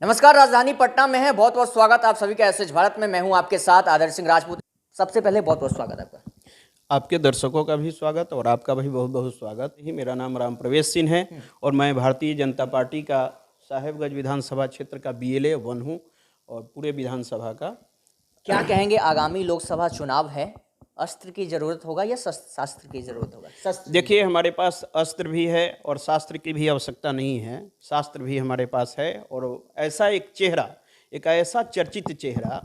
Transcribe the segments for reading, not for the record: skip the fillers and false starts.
नमस्कार, राजधानी पटना में है। बहुत बहुत स्वागत आप सभी का एसएच भारत में। मैं हूं आपके साथ आदर्श सिंह राजपूत। सबसे पहले बहुत बहुत स्वागत आपका। आपके दर्शकों का भी स्वागत और आपका भी बहुत बहुत स्वागत। ही मेरा नाम राम प्रवेश सिंह है और मैं भारतीय जनता पार्टी का साहेबगंज विधानसभा क्षेत्र का BLA 1 हूँ और पूरे विधानसभा का। क्या कहेंगे, आगामी लोकसभा चुनाव है, अस्त्र की जरूरत होगा या शास्त्र की जरूरत होगा? देखिए, हमारे पास अस्त्र भी है और शास्त्र की भी आवश्यकता नहीं है। शास्त्र भी हमारे पास है और ऐसा एक चेहरा, एक ऐसा चर्चित चेहरा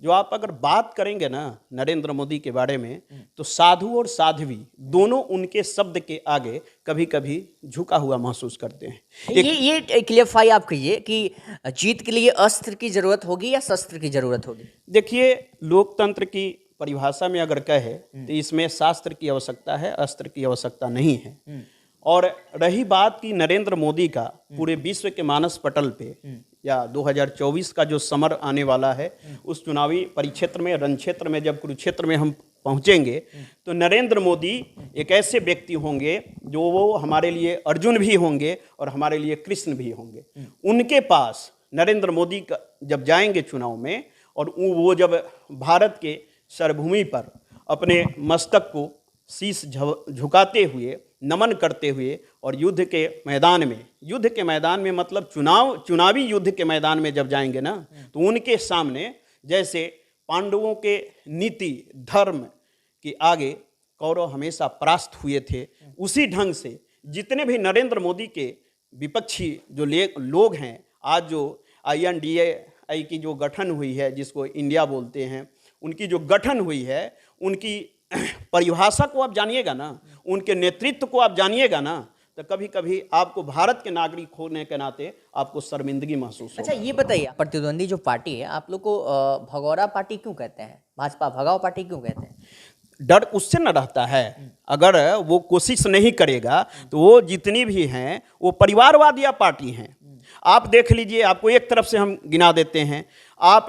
जो आप अगर बात करेंगे ना नरेंद्र मोदी के बारे में, तो साधु और साध्वी दोनों उनके शब्द के आगे कभी कभी झुका हुआ महसूस करते हैं। ये क्लियरफाई आप कहिए कि जीत के लिए अस्त्र की जरूरत होगी या शस्त्र की जरूरत होगी? देखिए, लोकतंत्र की परिभाषा में अगर कहे तो इसमें शास्त्र की आवश्यकता है, अस्त्र की आवश्यकता नहीं है। और रही बात की नरेंद्र मोदी का पूरे विश्व के मानस पटल पे या 2024 का जो समर आने वाला है, उस चुनावी परिक्षेत्र में, रण क्षेत्र में, जब कुरुक्षेत्र में हम पहुंचेंगे तो नरेंद्र मोदी एक ऐसे व्यक्ति होंगे जो वो हमारे लिए अर्जुन भी होंगे और हमारे लिए कृष्ण भी होंगे। उनके पास नरेंद्र मोदी का जब जाएंगे चुनाव में और वो जब भारत के सरभूमि पर अपने मस्तक को शीश झुकाते हुए, नमन करते हुए और युद्ध के मैदान में मतलब चुनावी युद्ध के मैदान में जब जाएंगे ना, तो उनके सामने जैसे पांडवों के नीति धर्म के आगे कौरव हमेशा परास्त हुए थे, उसी ढंग से जितने भी नरेंद्र मोदी के विपक्षी जो लोग हैं, आज जो INDA की जो गठन हुई है, जिसको इंडिया बोलते हैं, उनकी जो गठन हुई है, उनकी परिभाषा को आप जानिएगा ना, उनके नेतृत्व को आप जानिएगा ना, तो कभी कभी आपको भारत के नागरिक होने के नाते आपको शर्मिंदगी महसूस होगा। अच्छा, ये बताइए, प्रतिद्वंदी जो पार्टी है, आप लोग को भगौरा पार्टी क्यों कहते हैं? भाजपा भगाओ पार्टी क्यों कहते हैं? डर उससे न रहता है। अगर वो कोशिश नहीं करेगा तो वो जितनी भी हैं वो परिवारवादी पार्टी हैं। आप देख लीजिए, आपको एक तरफ से हम गिना देते हैं। आप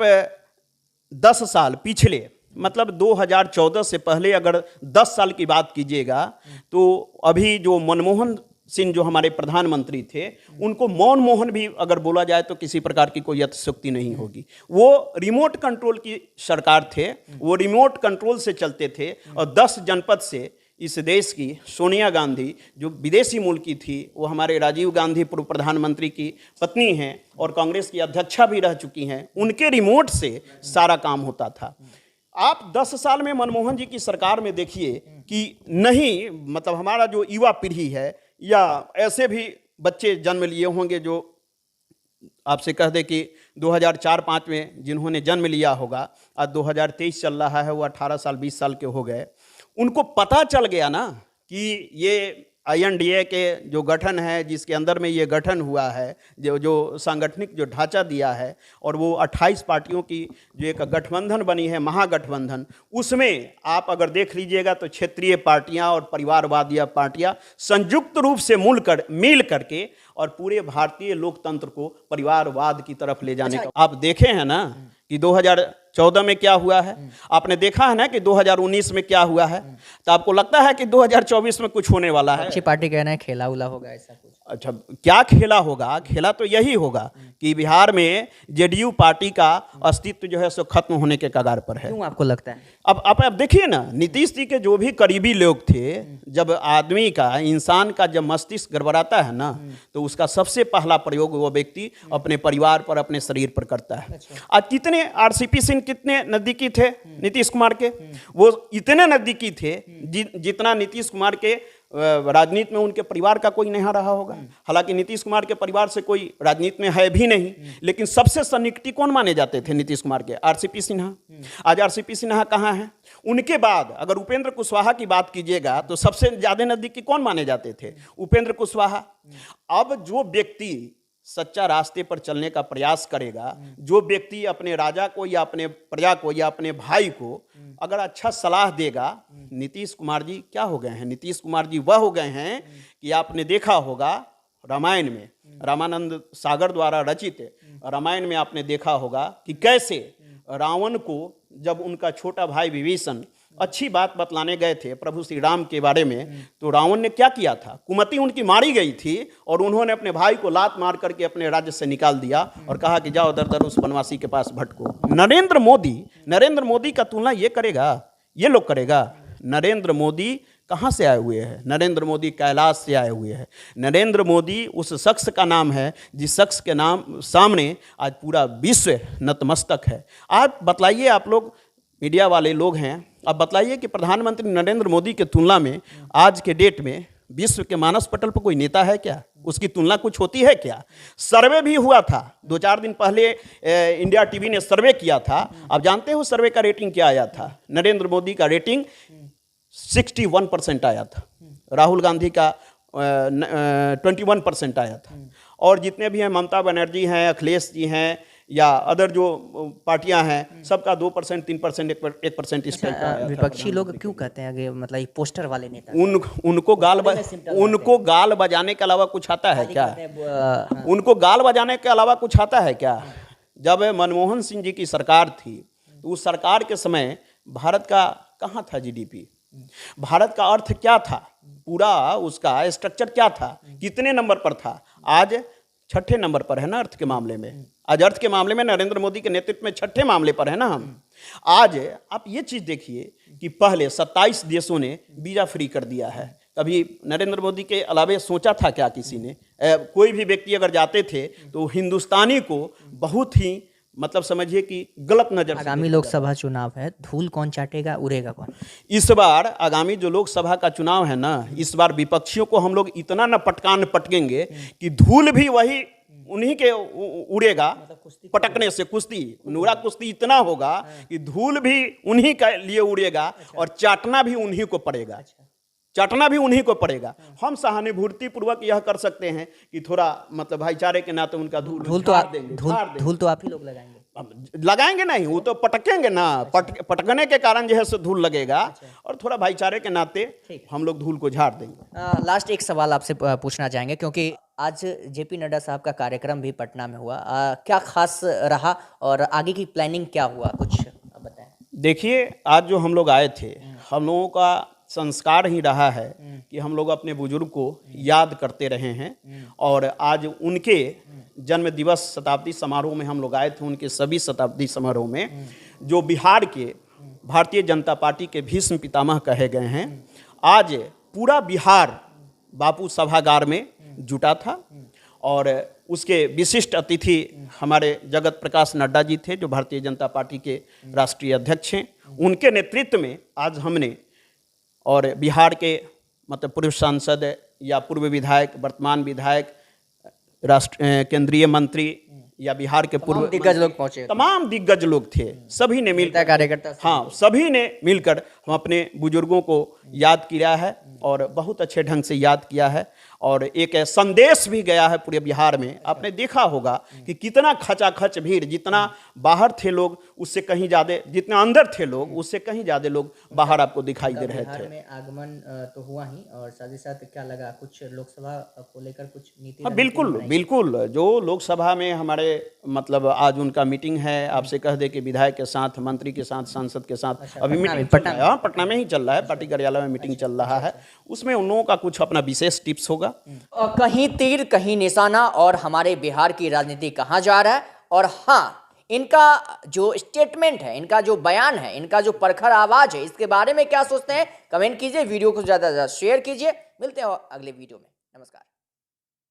10 साल पिछले, मतलब 2014 से पहले अगर 10 साल की बात कीजिएगा, तो अभी जो मनमोहन सिंह जो हमारे प्रधानमंत्री थे, उनको मौन मोहन भी अगर बोला जाए तो किसी प्रकार की कोई अतिशयोक्ति नहीं होगी। वो रिमोट कंट्रोल की सरकार थे, वो रिमोट कंट्रोल से चलते थे और 10 जनपद से इस देश की सोनिया गांधी जो विदेशी मूल की थी, वो हमारे राजीव गांधी पूर्व प्रधानमंत्री की पत्नी हैं और कांग्रेस की अध्यक्षा भी रह चुकी हैं, उनके रिमोट से सारा काम होता था। आप 10 साल में मनमोहन जी की सरकार में देखिए कि नहीं, मतलब हमारा जो युवा पीढ़ी है या ऐसे भी बच्चे जन्म लिए होंगे जो आपसे कह दे कि 2004-05 में जिन्होंने जन्म लिया होगा, आज 2023 चल रहा है, वो 18 साल 20 साल के हो गए, उनको पता चल गया ना कि ये INDA के जो गठन है, जिसके अंदर में ये गठन हुआ है, जो सांगठनिक जो ढांचा दिया है, और वो 28 पार्टियों की जो एक गठबंधन बनी है, महागठबंधन, उसमें आप अगर देख लीजिएगा तो क्षेत्रीय पार्टियां और परिवारवादी पार्टियां संयुक्त रूप से मिल करके और पूरे भारतीय लोकतंत्र को परिवारवाद की तरफ ले जाने का आप देखे हैं ना कि 2014 में क्या हुआ है, आपने देखा है ना कि 2019 में क्या हुआ है, तो आपको लगता है कि 2024 में कुछ होने वाला है? अच्छी पार्टी कहना है खेला उला होगा, ऐसा कुछ? अच्छा, क्या खेला होगा? खेला तो यही होगा कि बिहार में JDU पार्टी का अस्तित्व जो है सो खत्म होने के कगार पर है। क्यों आपको लगता है? अब आप देखिए ना, नीतीश जी के जो भी करीबी लोग थे, जब आदमी का, इंसान का जब मस्तिष्क गड़बड़ाता है ना, तो उसका सबसे पहला प्रयोग वो व्यक्ति अपने परिवार पर, अपने शरीर पर करता है। आज कितने RCP सिंह कितने नजदीकी थे नीतीश कुमार के? वो इतने नजदीकी थे जितना नीतीश कुमार के राजनीति में उनके परिवार का कोई नहीं रहा होगा। हालांकि नीतीश कुमार के परिवार से कोई राजनीति में है भी नहीं, लेकिन सबसे सन्निकटी कौन माने जाते थे नीतीश कुमार के? RCP सिन्हा। आज RCP सिन्हा कहाँ हैं? उनके बाद अगर उपेंद्र कुशवाहा की बात कीजिएगा तो सबसे ज्यादा नजदीकी कौन माने जाते थे? उपेंद्र कुशवाहा। अब जो व्यक्ति सच्चा रास्ते पर चलने का प्रयास करेगा, जो व्यक्ति अपने राजा को या अपने प्रजा को या अपने भाई को अगर अच्छा सलाह देगा, नीतीश कुमार जी क्या हो गए हैं? नीतीश कुमार जी वह हो गए हैं कि आपने देखा होगा रामायण में, रामानंद सागर द्वारा रचित रामायण में आपने देखा होगा कि कैसे रावण को जब उनका छोटा भाई विभीषण अच्छी बात बतलाने गए थे प्रभु श्री राम के बारे में, तो रावण ने क्या किया था, कुमति उनकी मारी गई थी और उन्होंने अपने भाई को लात मार करके अपने राज्य से निकाल दिया और कहा कि जाओ दर दर उस वनवासी के पास भटको। नरेंद्र मोदी का तुलना ये करेगा, ये लोग करेगा? नरेंद्र मोदी कहाँ से आए हुए हैं? नरेंद्र मोदी कैलाश से आए हुए हैं। नरेंद्र मोदी उस शख्स का नाम है जिस शख्स के नाम सामने आज पूरा विश्व नतमस्तक है। आप बतलाइए, आप लोग मीडिया वाले लोग हैं, अब बतलाइए कि प्रधानमंत्री नरेंद्र मोदी के तुलना में आज के डेट में विश्व के मानस पटल पर कोई नेता है क्या? उसकी तुलना कुछ होती है क्या? सर्वे भी हुआ था 2-4 दिन पहले, इंडिया टीवी ने सर्वे किया था। आप जानते हो सर्वे का रेटिंग क्या आया था? नरेंद्र मोदी का रेटिंग 61% आया था, राहुल गांधी का 21% आया था, और जितने भी हैं, ममता बनर्जी हैं, अखिलेश जी हैं, या अदर जो पार्टियां हैं, सबका 2%, 3%, 1% इस टाइप का आया था। विपक्षी लोग क्यों कहते हैं कि मतलब ये पोस्टर वाले नेता? उनको गाल बजाने के अलावा कुछ आता है क्या? उनको गाल बजाने के अलावा कुछ आता है क्या? जब मनमोहन सिंह जी की सरकार थी तो उस सरकार के समय भारत का कहाँ था जीडीपी? भारत का अर्थ क्या था? पूरा उसका स्ट्रक्चर क्या था? कितने नंबर पर था? आज 6ठे नंबर पर है ना अर्थ के मामले में। आज अर्थ के मामले में नरेंद्र मोदी के नेतृत्व में 6ठे मामले पर है ना हम। आज आप ये चीज़ देखिए कि पहले 27 देशों ने वीज़ा फ्री कर दिया है। कभी नरेंद्र मोदी के अलावे सोचा था क्या किसी ने? कोई भी व्यक्ति अगर जाते थे तो हिंदुस्तानी को बहुत ही, मतलब समझिए कि गलत नजर से। आगामी लोकसभा चुनाव है, धूल कौन चाटेगा, उड़ेगा कौन? इस बार आगामी जो लोकसभा का चुनाव है ना, इस बार विपक्षियों को हम लोग इतना न पटकेंगे कि धूल भी वही उन्हीं के उड़ेगा। पटकने से कुश्ती, नूरा कुश्ती इतना होगा कि धूल भी उन्हीं के लिए उड़ेगा और चाटना भी उन्हीं को पड़ेगा। चाटना भी उन्हीं को पड़ेगा। हम सहानुभूति पूर्वक यह कर सकते हैं कि थोड़ा मतलब भाईचारे के नाते उनका धूल तो आप ही लोग लगाएंगे। लगाएंगे नहीं, वो तो पटकेंगे ना, पटकने के कारण जो है सो धूल लगेगा, और थोड़ा भाईचारे के नाते हम लोग धूल को झाड़ देंगे। लास्ट एक सवाल आपसे पूछना चाहेंगे, क्योंकि आज जेपी नड्डा साहब का कार्यक्रम भी पटना में हुआ, क्या खास रहा और आगे की प्लानिंग क्या हुआ, कुछ आप बताएं। देखिए, आज जो हम लोग आए थे, हम लोगों का संस्कार ही रहा है कि हम लोग अपने बुजुर्ग को याद करते रहे हैं, और आज उनके जन्म दिवस शताब्दी समारोह में हम लोग आए थे। उनके सभी शताब्दी समारोह में जो बिहार के भारतीय जनता पार्टी के भीष्म पितामह कहे गए हैं, आज पूरा बिहार बापू सभागार में जुटा था, और उसके विशिष्ट अतिथि हमारे जगत प्रकाश नड्डा जी थे, जो भारतीय जनता पार्टी के राष्ट्रीय अध्यक्ष हैं। उनके नेतृत्व में आज हमने, और बिहार के मतलब पूर्व सांसद या पूर्व विधायक, वर्तमान विधायक, केंद्रीय मंत्री या बिहार के पूर्व दिग्गज लोग पहुंचे, तमाम दिग्गज लोग थे, सभी ने मिलकर, कार्यकर्ता, हाँ, सभी ने मिलकर हम अपने बुजुर्गों को याद किया है, और बहुत अच्छे ढंग से याद किया है, और एक संदेश भी गया है पूरे बिहार में। आपने देखा होगा कि कितना खचाखच भीड़, जितना बाहर थे लोग उससे कहीं ज़्यादा, जितना अंदर थे लोग उससे कहीं ज़्यादा लोग बाहर आपको दिखाई दे रहे थे। में आगमन तो हुआ ही, और साथ ही साथ क्या लगा, कुछ लोकसभा को लेकर कुछ नीति? हाँ, बिल्कुल। जो लोकसभा में हमारे मतलब आज उनका मीटिंग है, आपसे कह दे कि विधायक के साथ, मंत्री के साथ, सांसद के साथ अभी मीटिंग पटना में ही चल रहा है, पार्टी कार्यालय में मीटिंग चल रहा है। उसमें उन लोगों का कुछ अपना विशेष टिप्स होगा। कहीं तीर कहीं निशाना, और हमारे बिहार की राजनीति कहाँ जा रहा है, और हाँ, इनका जो स्टेटमेंट है, इनका जो बयान है, इनका जो प्रखर आवाज है, इसके बारे में क्या सोचते हैं, कमेंट कीजिए, वीडियो को ज़्यादा से ज़्यादा शेयर कीजिए। मिलते हैं अगले वीडियो में। नमस्कार।